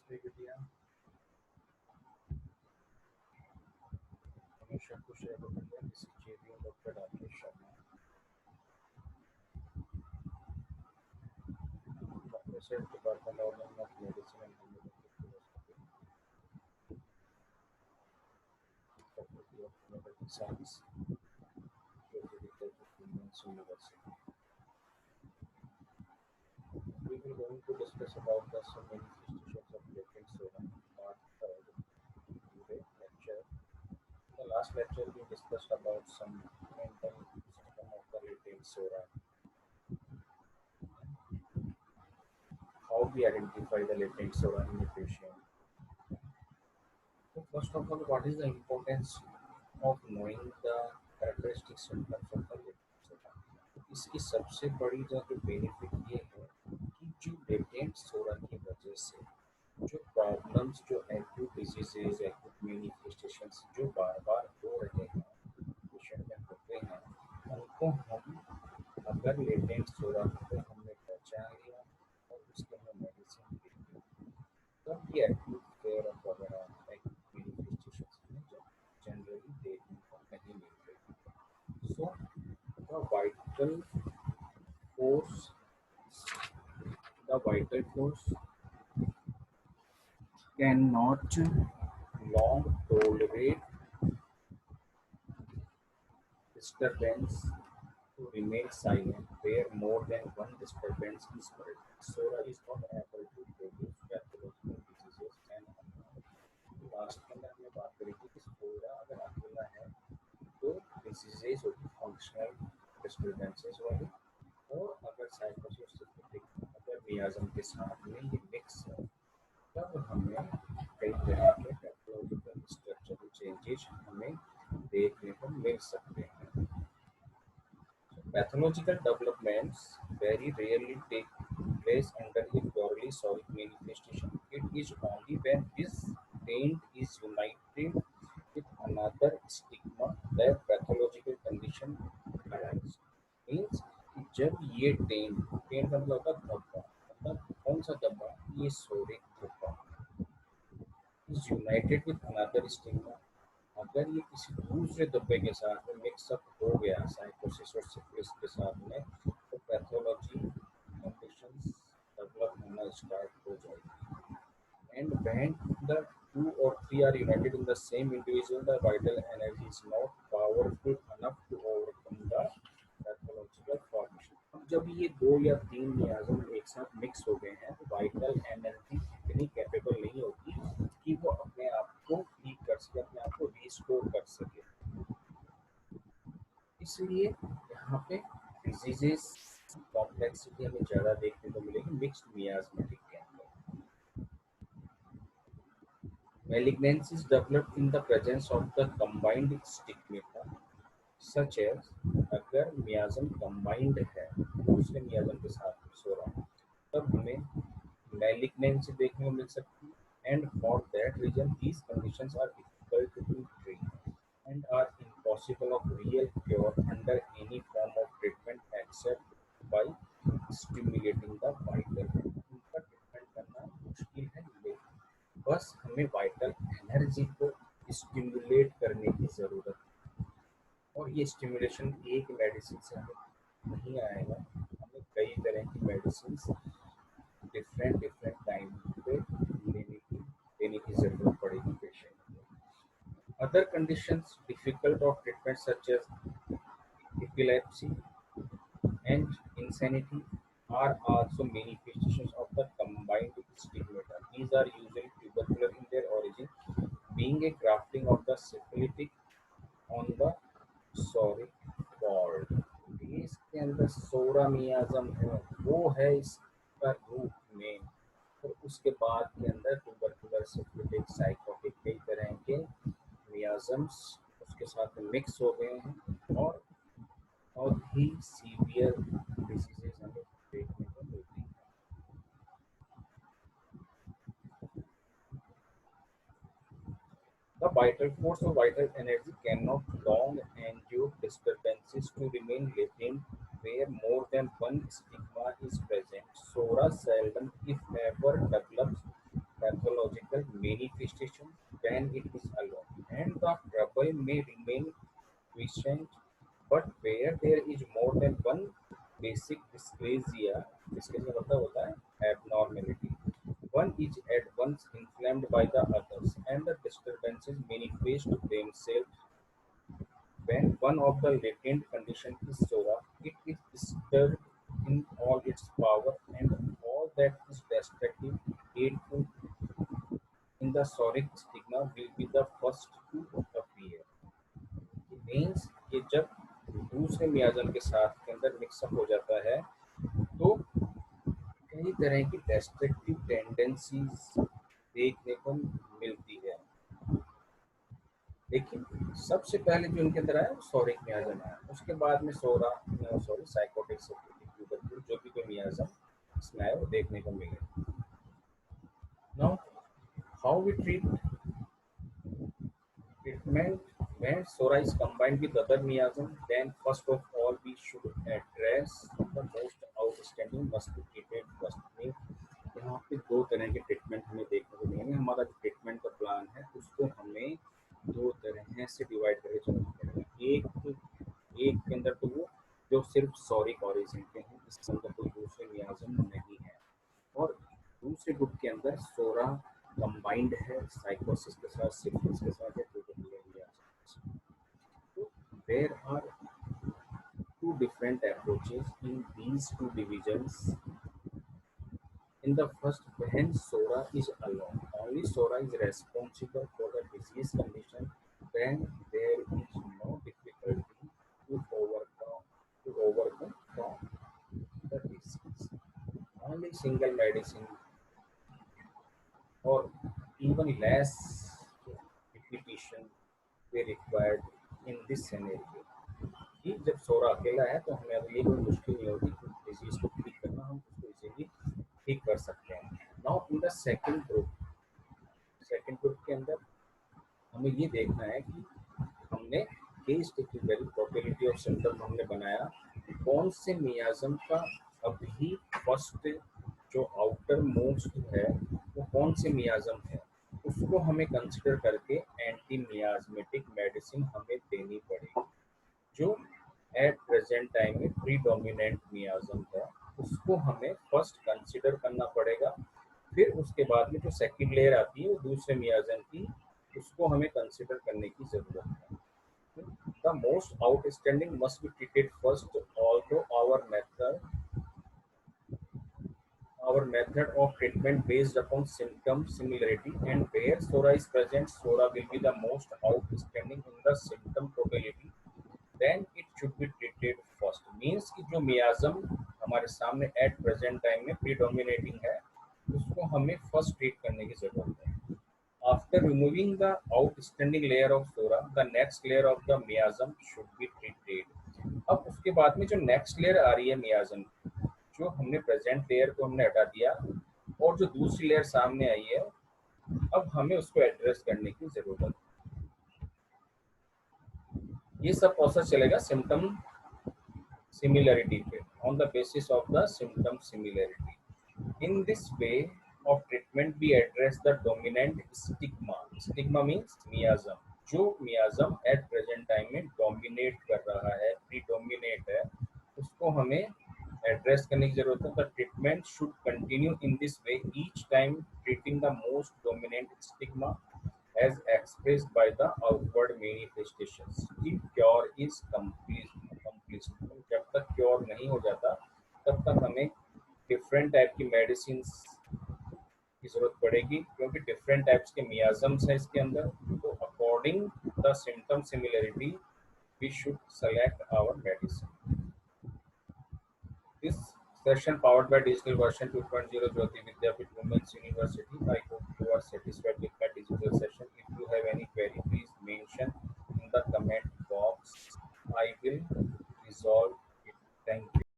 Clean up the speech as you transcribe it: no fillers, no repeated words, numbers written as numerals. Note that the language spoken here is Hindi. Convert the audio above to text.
Brigadier Amisha Kushe Brigadier, this is JV Dr. Rakesh Sharma, Professor, Department of Medicine and Homeopathic Philosophy, Faculty of Homeopathic Science, University of Women's University. We will going to discuss about the some manifestations of latent soda, part third, today lecture. In the last lecture, we discussed about some mental system of the latent soda, how we identify the latent soda in a patient. So first of all, what is the importance of knowing the characteristic symptoms of the latent soda? इसकी सबसे बड़ी जो बेनिफिट ये है कि जो लेटेंट सोरा की वजह से जो प्रॉब्लम्स जो एक्यूट डिजीजेज एक्यूट मैनिफेस्टेशंस जो बार बार हो रहे हैं पेशेंट में होते हैं उनको हम अगर लेटेंट सोरा को हमने पहचान लिया और उसके हमने मेडिसिन दे दी तब ये एक्यूट केयर ऑफ वगैरह एक्यूट मैनिफेस्टेशंस में जनरली देखने को नहीं मिलते. सो the vital force the vital force cannot long tolerate disturbance to remain silent where more than one disturbance is present. Sora is not able to produce pathological diseases and last में हमने बात करी थी कि सोरा अगर अकेला है तो डिजीजेज होगी फंक्शनल डिस्टर्बेंसेस वाली और अगर साइकोसिस अगर मियाज़म के साथ में ये मिक्स है तब हमें कई तरह के पैथोलॉजिकल स्ट्रक्चरल चेंजेस हमें देखने को मिल सकते हैं. Pathological developments very rarely take place under a purely solid manifestation. It is only when this taint is united with another stigma that pathological condition arises. Means कि जब ये टेंट मतलब होता है धब्बा मतलब कौन सा धब्बा ये सोरिक धब्बा is united with another stigma. अगर ये किसी दूसरे धब्बे के साथ में मिक्सअप हो गया साइकोसिस और सिफिलिस के साथ में तो पैथोलॉजी कंडीशंस डेवलप होना स्टार्ट हो जाएगी. And when the two or three are united in the same individual, the vital energy is not powerful enough to overcome the pathological formation. अब जब ये दो या तीन मियाज़म एक साथ मिक्स हो गए हैं तो वाइटल एनर्जी इतनी कैपेबल नहीं होती कि वो अपने आप को ठीक कर सके, अपने आप को रिस्टोर कर सके. इसलिए यहाँ पे डिजीजेस कॉम्प्लेक्सिटी हमें ज़्यादा देखने को मिलेगी मिक्स्ड मियाज़मेटिक के अंदर. Malignancies develop in the presence of the combined stigmata, such as अगर मियाज़म combined है दूसरे मियाज़म के साथ में सो रहा है तब हमें malignancy देखने को मिल सकती है. And for that reason these conditions are difficult to treat and are impossible of real cure under any form of treatment except by stimulating the vital. उनका ट्रीटमेंट करना मुश्किल है लेकिन बस हमें वाइटल एनर्जी को स्टिमुलेट करने की ज़रूरत है और ये स्टिमुलेशन एक मेडिसिन से हमें नहीं आएगा. हमें कई तरह की मेडिसिन डिफरेंट टाइम पे देने की ज़रूरत पड़ेगी पेशेंट को. Other conditions difficult of treatment such as epilepsy and insanity are also manifestations of the combined stigmata. These are usually tubercular in their origin, being a grafting of the syphilitic on the soric wall. इसके अंदर सोरा मियाज़म है वो है इसका रूट में और उसके बाद के अंदर ट्यूबरकुलर सिफिलिटिक साइकोटिक कई तरह के मियाज़म्स उसके साथ में मिक्स हो गए हैं और बहुत ही सीवियर डिजीजेस हमें देखने को मिलती हैं. The vital force or vital energy cannot long endure disturbances to remain latent where more than one stigma is present. Sora seldom, if ever, develops pathological pathological manifestation when it is alone, and the trouble may remain quiescent. But where there is more than one basic dysplasia, dysplasia मतलब होता है abnormality, one is at once inflamed by the others, and the disturbances manifest themselves. When one of the latent conditions is sora, it is disturbed in all its power, and all that is destructive, hateful in the soric stigma will be the first to appear. Means ये जब दूसरे मियाजम के साथ के अंदर मिक्सअप हो जाता है तो कई तरह की डेस्ट्रक्टिव टेंडेंसीज देखने को मिलती है, लेकिन सबसे पहले जो उनके अंदर आया वो सॉरिक मियाजम आया, उसके बाद में सोरा सॉरी साइकोटिक जो भी कोई मियाजम इसमें आया वो देखने को मिले. Now how we treatment when SORA is combined with other miasm, then first of all we should address the most outstanding must be treated first. में यहाँ पे दो तरह के ट्रीटमेंट हमें देखने को मिलेंगे. हमारा जो ट्रीटमेंट का प्लान है उसको हमें दो तरह से डिवाइड करके चलना पड़ेगा. एक के अंदर तो वो जो सिर्फ सॉरिक ऑरिजिन के हैं, इसके अंदर कोई दूसरे मियाजम नहीं है, और दूसरे ग्रुप के अंदर सोरा कंबाइंड है साइकोसिस के साथ, सिफिलिस के साथ, या तो there are two different approaches in these two divisions. In the first, when SORA is alone, only SORA is responsible for the disease condition, then there is no difficulty to overcome from the disease. Only single medicine or even less repetition be required in this scenario. कि जब सोरा अकेला है तो हमें अब ये कोई मुश्किल नहीं होगी कि डिजीज को ठीक करना, हम उसको इजीली ठीक कर सकते हैं. Now in the second group के अंदर हमें ये देखना है कि हमने case technical probability of symptom हमने बनाया, कौन से मियाजम का अभी फर्स्ट जो आउटर मोस्ट है वो कौन से मियाजम है, उसको हमें कंसिडर करके एंटी मियाजमेटिक मेडिसिन हमें देनी पड़ेगी. जो एट प्रेजेंट टाइम में प्रीडोमिनेंट मियाजम है उसको हमें फर्स्ट कंसिडर करना पड़ेगा. फिर उसके बाद में जो सेकंड लेयर आती है वो दूसरे मियाजम की, उसको हमें कंसिडर करने की जरूरत है. The most outstanding must be treated first, although our method of treatment based upon symptom similarity, and where SORA is present, SORA will be the most outstanding in the symptom probability, then it should be treated first. Means कि जो मियाजम हमारे सामने at present time में predominating है उसको हमें first treat करने की जरूरत है. After removing the outstanding layer of SORA, the next layer of the miasm should be treated. अब उसके बाद में जो next layer आ रही है मियाजम, जो हमने प्रेजेंट लेयर को हमने हटा दिया और जो दूसरी लेयर सामने आई है, अब हमें उसको एड्रेस करने की जरूरत है. ये सब प्रोसेस चलेगा सिम्टम सिमिलरिटी पे, on the basis of the symptom similarity. In this way of treatment we address the dominant stigma means miasm. जो मियाजम एट प्रेजेंट टाइम में डोमिनेट कर रहा है, प्रीडोमिनेट है, उसको हमें एड्रेस करने की जरूरत है. The treatment should continue in this way, each time treating the most dominant stigma as expressed by the outward manifestations. If cure is complete, जब तक क्योर नहीं हो जाता तब तक हमें डिफरेंट टाइप की मेडिसिन की जरूरत पड़ेगी, क्योंकि डिफरेंट टाइप्स के मियाजम्स हैं इसके अंदर. तो according the symptom similarity we should select our medicine. This session powered by digital version 2.0 Jyoti Vidyapeeth Women's University